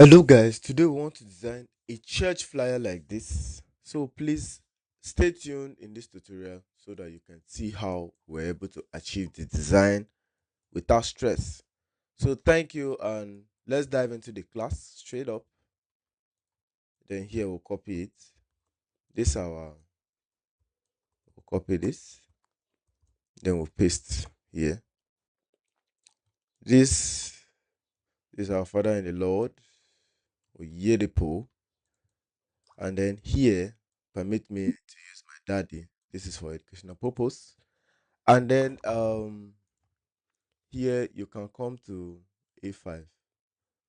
Hello, guys. Today we want to design a church flyer like this. So please stay tuned in this tutorial so that you can see how we're able to achieve the design without stress. So thank you, and let's dive into the class straight up. Then here we'll copy it. This our we'll copy this. Then we'll paste here. This is our Father in the Lord, Oyedepo, and then here permit me to use my daddy. This is for educational purpose. And then here you can come to A5.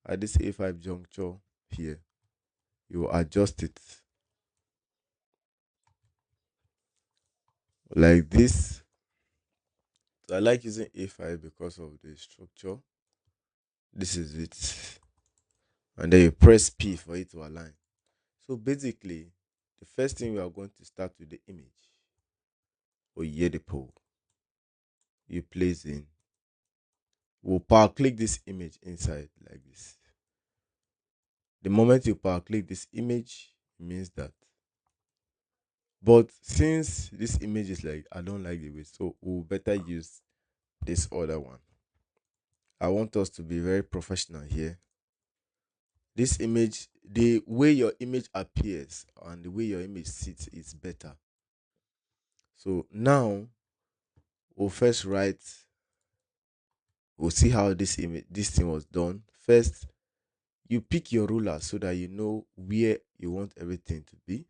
At this A5 juncture here, you will adjust it like this. So I like using A5 because of the structure. This is it. And then you press P for it to align. So basically, the first thing we are going to start with the image or the pole. You place in. We'll power click this image inside like this. The moment you power click this image, it means that. But since this image is like, I don't like the way, so we'll better use this other one. I want us to be very professional here. This image, the way your image appears and the way your image sits is better. So now we'll first write, we'll see how this thing was done. First, you pick your ruler so that you know where you want everything to be.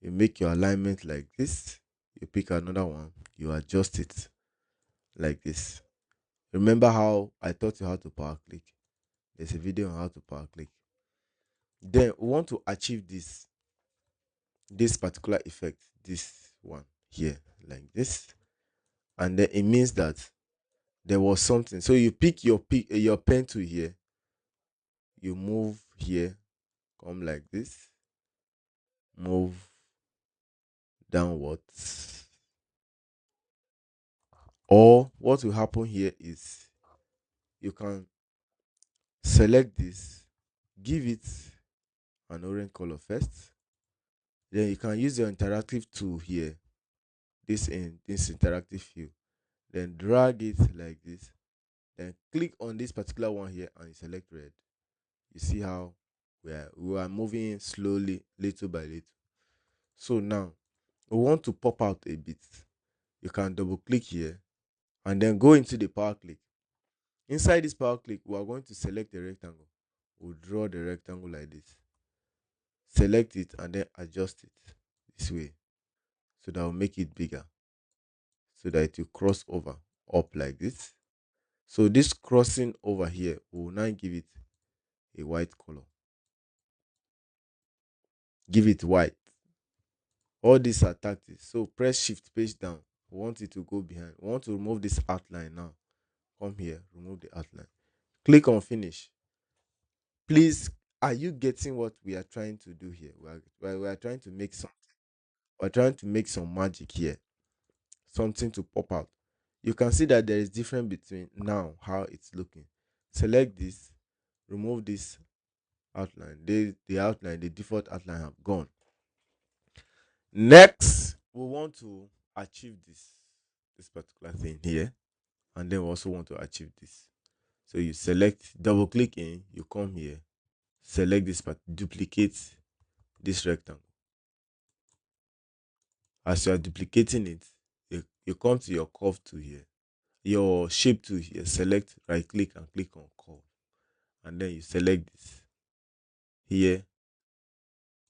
You make your alignment like this. You pick another one, you adjust it like this. Remember how I taught you how to power click? There's a video on how to power click. Then we want to achieve this particular effect, this one here, like this. And then it means that there was something. So you pick your pen to here, you move here, come like this, move downwards. Or what will happen here is you can select this, give it an orange color first. Then you can use your interactive tool here, this interactive view. Then drag it like this. Then click on this particular one here and you select red. You see how we are moving slowly, little by little. So now we want to pop out a bit. You can double click here and then go into the power click. Inside this power click, we are going to select the rectangle. We'll draw the rectangle like this. Select it and then adjust it this way so that will make it bigger, so that it will cross over up like this. So this crossing over here, we will now give it a white color. Give it white. All these are tactics. So press shift page down. We want it to go behind. We want to remove this outline now. Come here, remove the outline. Click on finish. Please, are you getting what we are trying to do here? We are trying to make some. We're trying to make some magic here. Something to pop out. You can see that there is difference between now how it's looking. Select this, remove this outline. The default outline have gone. Next, we want to achieve this particular thing here, and then we also want to achieve this. So you select, double click in, you come here, select this part, duplicate this rectangle. As you are duplicating it, you come to your curve tool here, your shape tool here, select, right click and click on curve, and then you select this here.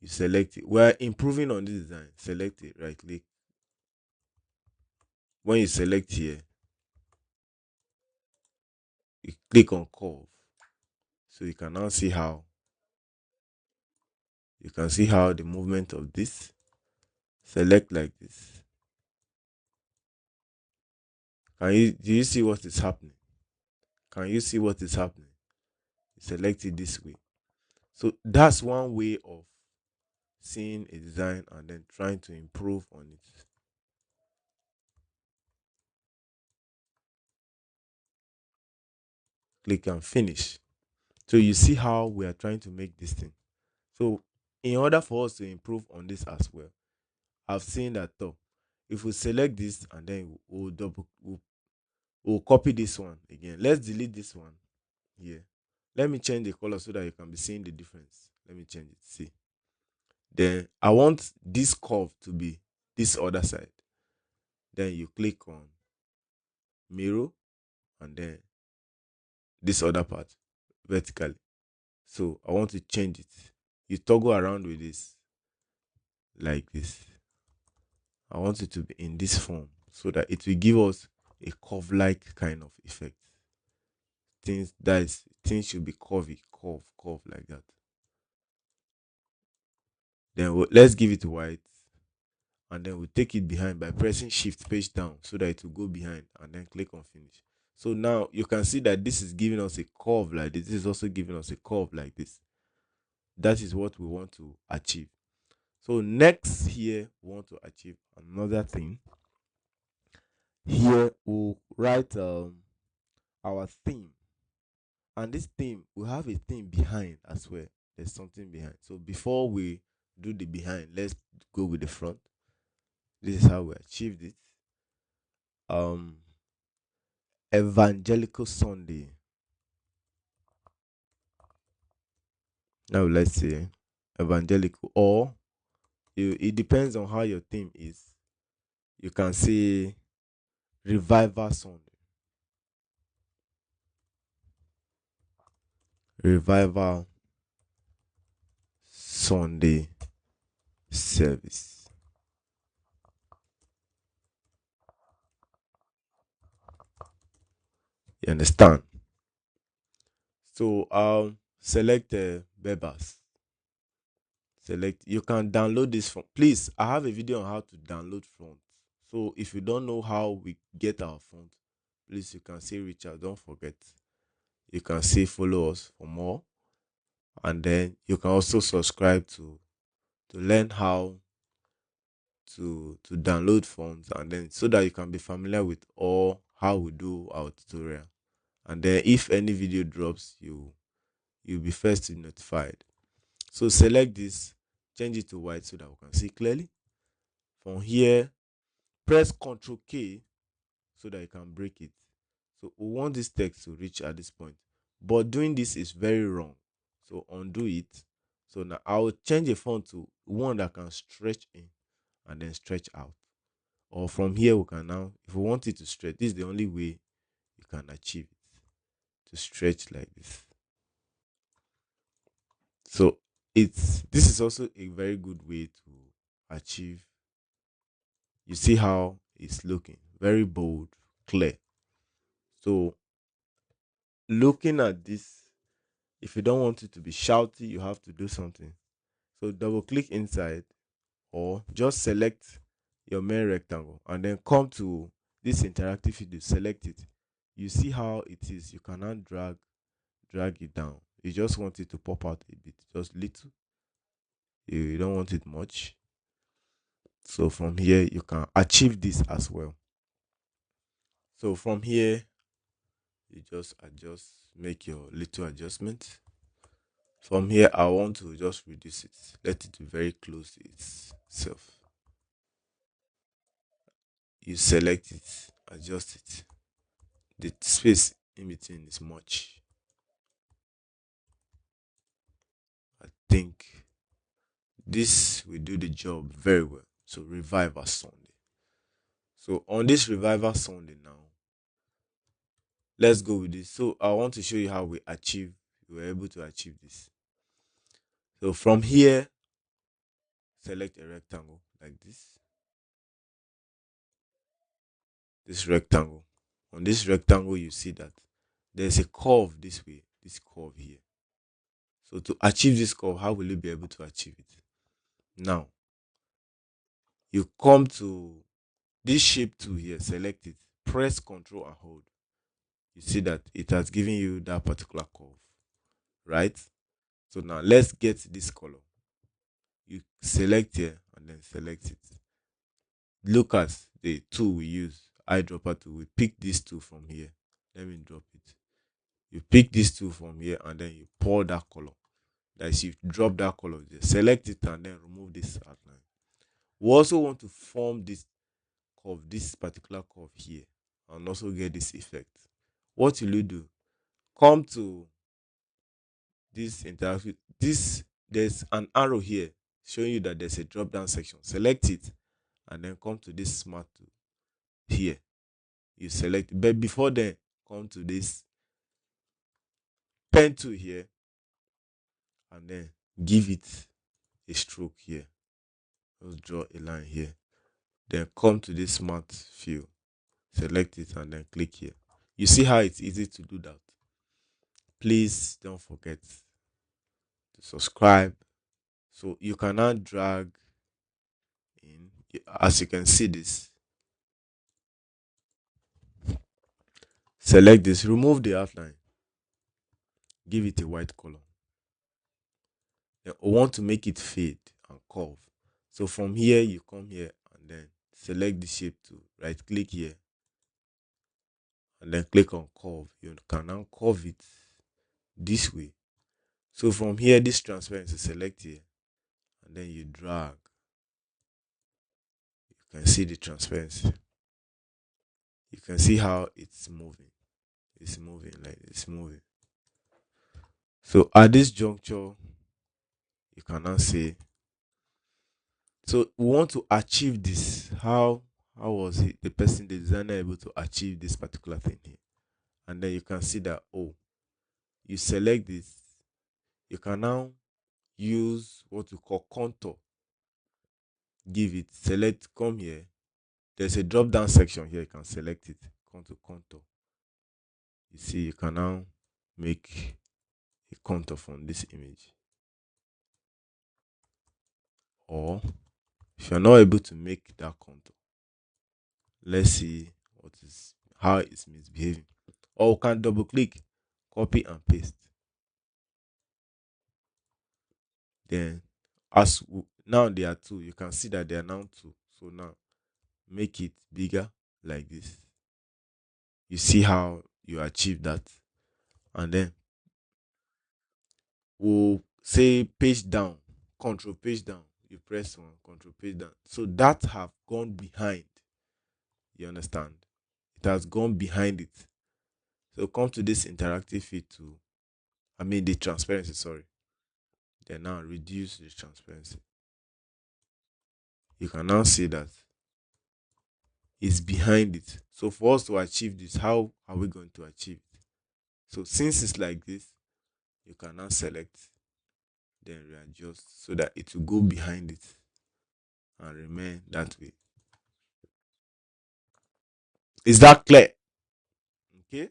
You select it. We're improving on this design. Select it, right click. When you select here, you click on curve. So you can now see how the movement of this. Select like this. Do you see what is happening? Can you see what is happening? Select it this way. So that's one way of seeing a design and then trying to improve on it. Click and finish. So you see how we are trying to make this thing. So in order for us to improve on this as well, I've seen that though, if we select this and then we'll copy this one again. Let's delete this one here. Let me change the color so that you can be seeing the difference. Let me change it. See. Then I want this curve to be this other side. Then you click on mirror and then this other part vertically. So I want to change it. You toggle around with this like this. I want it to be in this form so that it will give us a curve like kind of effect. Things should be curvy, curve like that. Then let's give it white and then we take it behind by pressing shift page down so that it will go behind and then click on finish. So now you can see that this is giving us a curve like this. This is also giving us a curve like this. That is what we want to achieve. So next here we want to achieve another thing. Here we'll write our theme, and this theme we have a theme behind as well. There's something behind. So before we do the behind, let's go with the front. This is how we achieved it. Um, Evangelical Sunday. Now let's say evangelical, or it depends on how your theme is. You can say revival Sunday. Revival Sunday service. You understand? So select Bebas. Select. You can download this from. Please, I have a video on how to download font. So if you don't know how we get our font, please you can say reach out. Don't forget. You can say follow us for more, and then you can also subscribe to learn how to download fonts, and then so that you can be familiar with all how we do our tutorial. And then if any video drops, you'll be first to be notified. So select this, change it to white so that we can see clearly. From here, press Ctrl K so that you can break it. So we want this text to reach at this point, but doing this is very wrong. So undo it. So now I will change the font to one that can stretch in and then stretch out. Or from here we can now, if we want it to stretch, this is the only way you can achieve it, to stretch like this. So this is also a very good way to achieve. You see how it's looking very bold, clear. So looking at this, if you don't want it to be shouty, you have to do something. So double click inside or just select your main rectangle and then come to this interactive video, select it. You see how it is. You cannot drag it down. You just want it to pop out a bit, just little. You don't want it much. So from here you can achieve this as well. So from here you just adjust, make your little adjustment. From here I want to just reduce it, let it be very close to itself. You select it, adjust it. The space in between is much. I think this will do the job very well. So revival Sunday. So on this revival Sunday now, let's go with this. So I want to show you how we were able to achieve this. So from here, select a rectangle like this. This rectangle. On this rectangle, you see that there's a curve this way, this curve here. So to achieve this curve, how will you be able to achieve it? Now, you come to this shape tool here, select it, press Ctrl and hold. You see that it has given you that particular curve, right? So now let's get this color. You select here and then select it. Look at the tool we use, eyedropper tool. We pick this tool from here. Let me drop it. You pick these two from here and then you pour that color. That is, you drop that color there, select it and then remove this outline. We also want to form this curve, this particular curve here, and also get this effect. What will you do? Come to this interactive, this, there's an arrow here showing you that there's a drop down section. Select it and then come to this smart tool here. You select it. But before then, come to this pen tool here and then give it a stroke here. Let's draw a line here. Then come to this smart fill, select it and then click here. You see how it's easy to do that. Please don't forget to subscribe. So you can now drag in, as you can see this. Select this, remove the outline, give it a white color. Then we want to make it fade and curve. So from here, you come here and then select the shape to right click here and then click on curve. You can now curve it this way. So from here, this transparency, select here and then you drag. You can see the transparency. You can see how it's moving. It's moving, like it's moving. So at this juncture, you can now say, so we want to achieve this. How was it, the person, the designer, able to achieve this particular thing here? And then you can see that, oh, you select this. You can now use what we call contour. Give it, select, come here. There's a drop down section here. You can select it, come to contour. You see, you can now make a contour from this image. Or if you're not able to make that contour, let's see how it's misbehaving. Or we can double click, copy and paste. Then now there are two, you can see that they are now two. So now make it bigger like this. You see how you achieve that. And then we'll say page down, control page down. You press one, control page down. So that have gone behind. You understand? It has gone behind it. So come to this interactive feed to, the transparency, sorry. Then now reduce the transparency. You can now see that it's behind it. So for us to achieve this, how are we going to achieve it? So since it's like this, you can now select, then readjust so that it will go behind it and remain that way. Is that clear? Okay.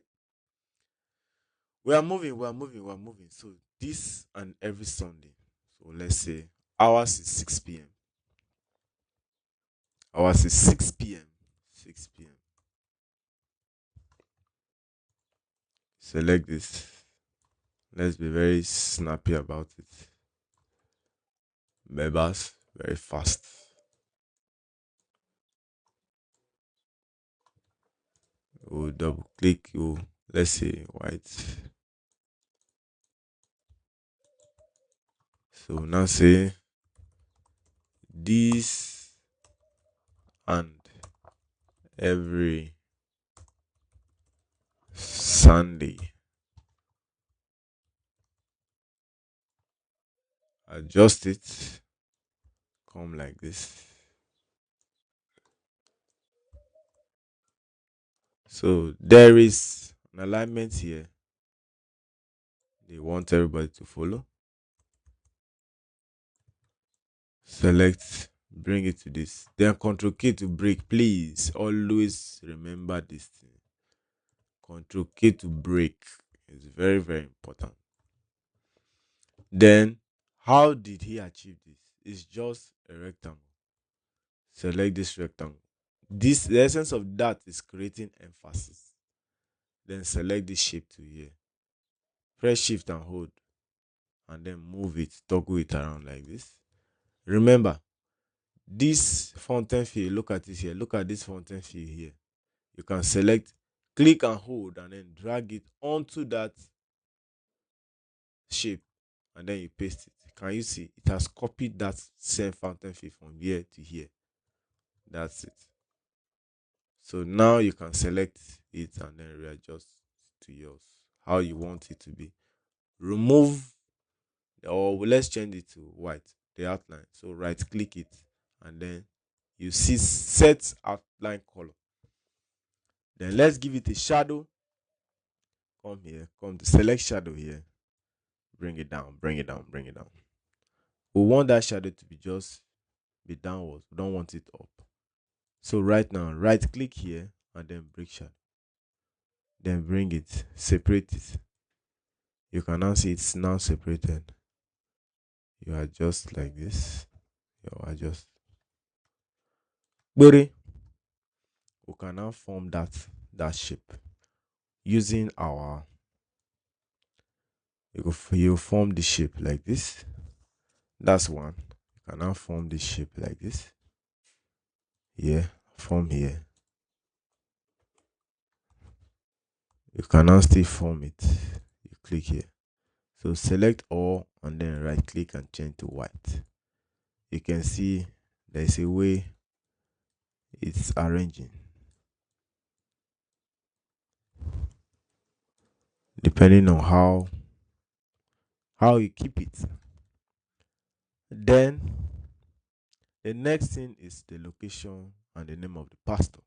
We are moving. So this and every Sunday. So let's say ours is 6 p.m. Ours is 6 p.m. 6 p.m. Select this. Let's be very snappy about it. Members, very fast. We'll double click. Let's say white. So now say this and every Sunday. Adjust it. Come like this. So there is an alignment here. They want everybody to follow. Select, bring it to this. Then Control K to break. Please always remember this thing. Control K to break is very, very important. Then, how did he achieve this? It's just a rectangle. Select this rectangle. The essence of that is creating emphasis. Then select this shape to here. Press Shift and hold, and then move it, toggle it around like this. Remember, this fountain fill, look at it here. Look at this fountain fill here. You can select click and hold and then drag it onto that shape, and then you paste it. Can you see it has copied that same fountain fill from here to here? That's it. So now you can select it and then readjust to yours, how you want it to be. Remove, or let's change it to white, the outline. So right click it and then you see set outline color. Then let's give it a shadow. Come here, come to select shadow here. Bring it down, bring it down, bring it down. We want that shadow to be just be downwards. We don't want it up. So right now, right click here and then bring shadow. Then bring it, separate it. You can now see it's now separated. You adjust like this. You adjust. But we can now form that shape using our. You form the shape like this. That's one. You can now form the shape like this. Here, form here. You can now still form it. You click here. So select all and then right click and change to white. You can see there's a way it's arranging depending on how you keep it. Then the next thing is the location and the name of the pastor.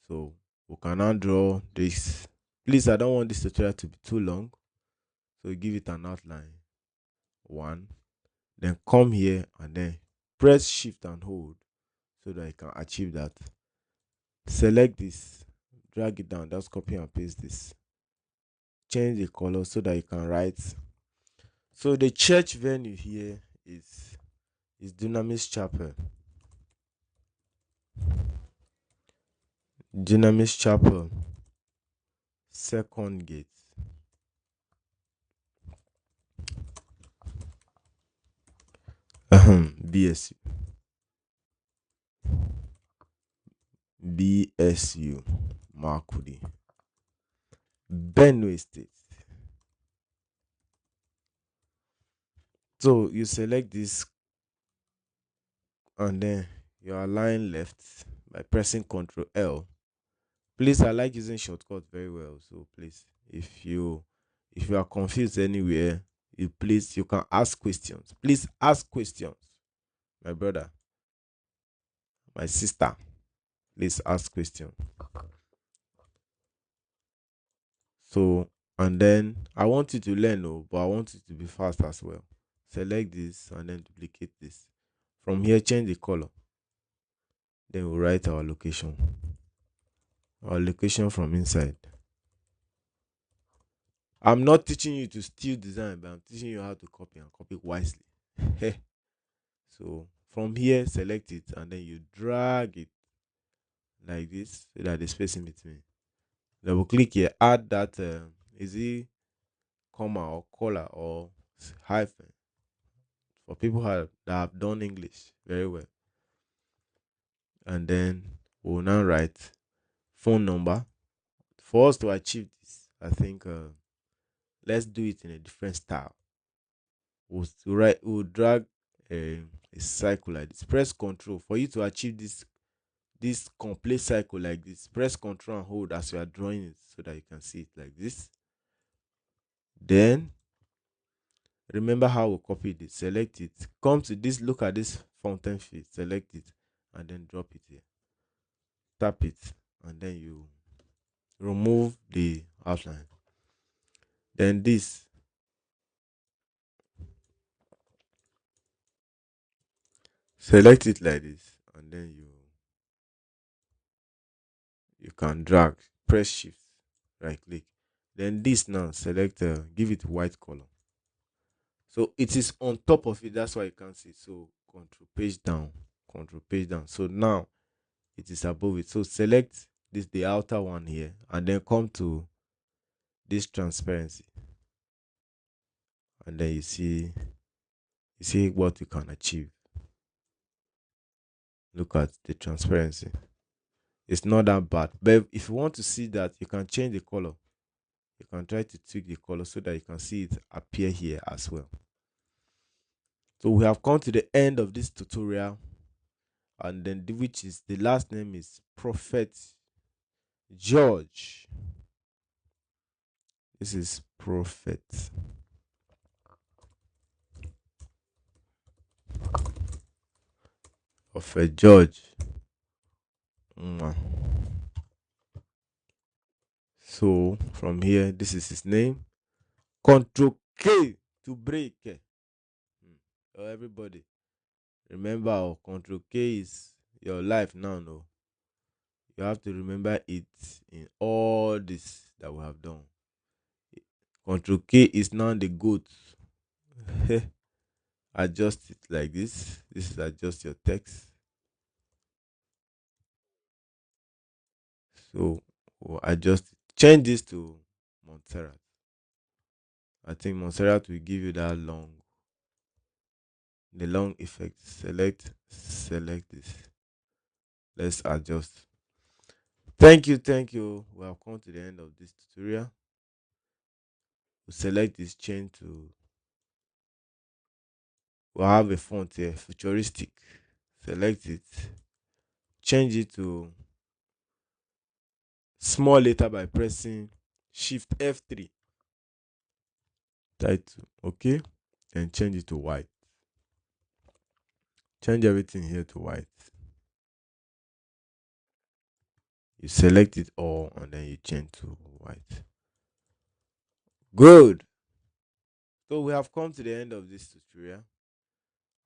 So we can now draw this. Please, I don't want this tutorial to be too long, so give it an outline. One, then come here and then press shift and hold so that you can achieve that. Select this, drag it down, just copy and paste this. Change the color so that you can write. So the church venue here is Dunamis Chapel. Dunamis Chapel, second gate. BSU. BSU Makudi. Benue State. So you select this and then you align left by pressing Ctrl L. Please, I like using shortcuts very well. So please, if you are confused anywhere, you can ask questions. Please ask questions. My brother, my sister, please ask questions. So, and then I want you to learn, but I want you to be fast as well. Select this and then duplicate this. From here, change the color. Then we'll write our location. Our location from inside. I'm not teaching you to steal design, but I'm teaching you how to copy and copy wisely. So from here, select it and then you drag it like this so that the space in between. Double click here, add that is it comma or color or hyphen for people that have done English very well. And then we'll now write phone number. For us to achieve this, I think let's do it in a different style. We'll drag a cycle like this. Press Ctrl for you to achieve this complete cycle like this. Press Ctrl and hold as you are drawing it so that you can see it like this. Then remember how we copied it. Select it. Come to this. Look at this fountain fill. Select it and then drop it here. Tap it and then you remove the outline. Then this. Select it like this and then you can drag. Press shift. Right click. Then this now select give it white color. So it is on top of it, that's why you can't see. So control page down, control page down. So now it is above it. So select this the outer one here and then come to this transparency. And then you see what you can achieve. Look at the transparency. It's not that bad. But if you want to see that, you can change the color. You can try to tweak the color so that you can see it appear here as well. So we have come to the end of this tutorial, and then which is the last name is Prophet George. This is Prophet George. Mwah. So from here, this is his name. Control K to break. Oh, everybody, remember, Control K is your life now. No, you have to remember it in all this that we have done. Control K is now the goat. Adjust it like this. This is adjust your text. So we'll adjust it. Change this to Montserrat. I think Montserrat will give you that the long effect. Select this. Let's adjust. Thank you. We have come to the end of this tutorial. We select this chain to, we'll have a font here, futuristic. Select it, change it to small letter by pressing Shift F3. Title, okay, and change it to white. Change everything here to white. You select it all and then you change to white. Good. So we have come to the end of this tutorial.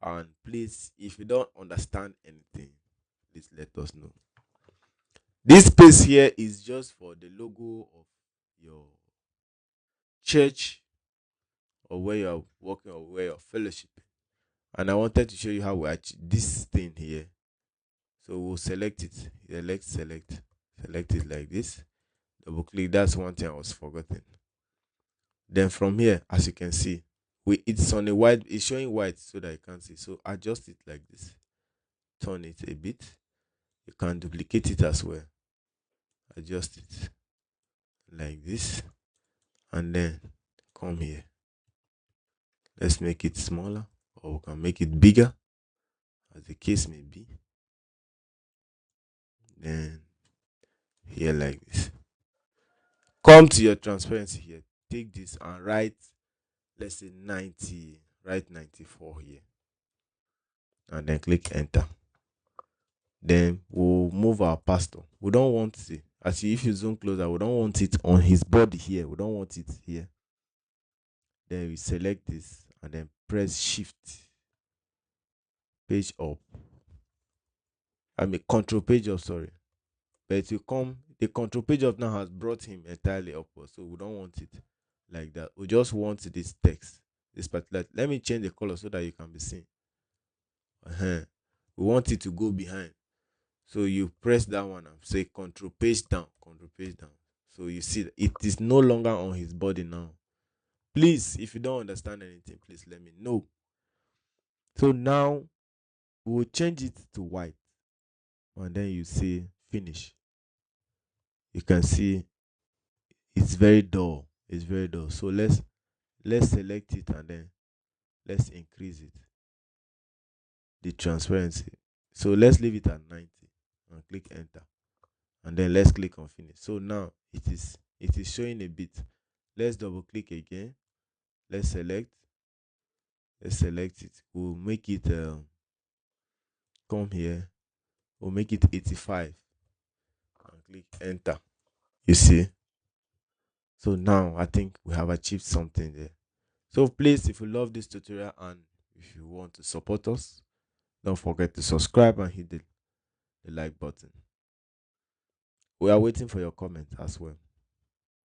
And please, if you don't understand anything, please let us know. This space here is just for the logo of your church, or where you're working, or where you're fellowshipping. And I wanted to show you how we achieve this thing here. So we'll select it. Select it like this. Double click. That's one thing I was forgetting. Then from here, as you can see, it's on a white, it's showing white so that you can't see. So adjust it like this. Turn it a bit. You can duplicate it as well. Adjust it like this. And then come here. Let's make it smaller, or we can make it bigger, as the case may be. Then here like this. Come to your transparency here. Take this and write, let's say 90. Write 94 here. And then click enter. Then we'll move our pastor. We don't want it. Actually, if you zoom closer, we don't want it on his body here. We don't want it here. Then we select this and then press shift. Page up. I mean control page up, sorry. But it will come, the control page up now has brought him entirely upwards. So we don't want it like that. We just want this text. This particular, let me change the color so that you can be seen. We want it to go behind. So you press that one and say control page down. So you see that it is no longer on his body now. Please, if you don't understand anything, please let me know. So now we'll change it to white. And then you say finish. You can see it's very dull. So let's select it and then let's increase it, the transparency. So let's leave it at 90 and click enter, and then let's click on finish. So now it is showing a bit. Let's double click again. Let's select it. We'll make it come here, we'll make it 85 and click enter. You see, so now I think we have achieved something there. So please, if you love this tutorial and if you want to support us, don't forget to subscribe and hit the like button. We are waiting for your comment as well.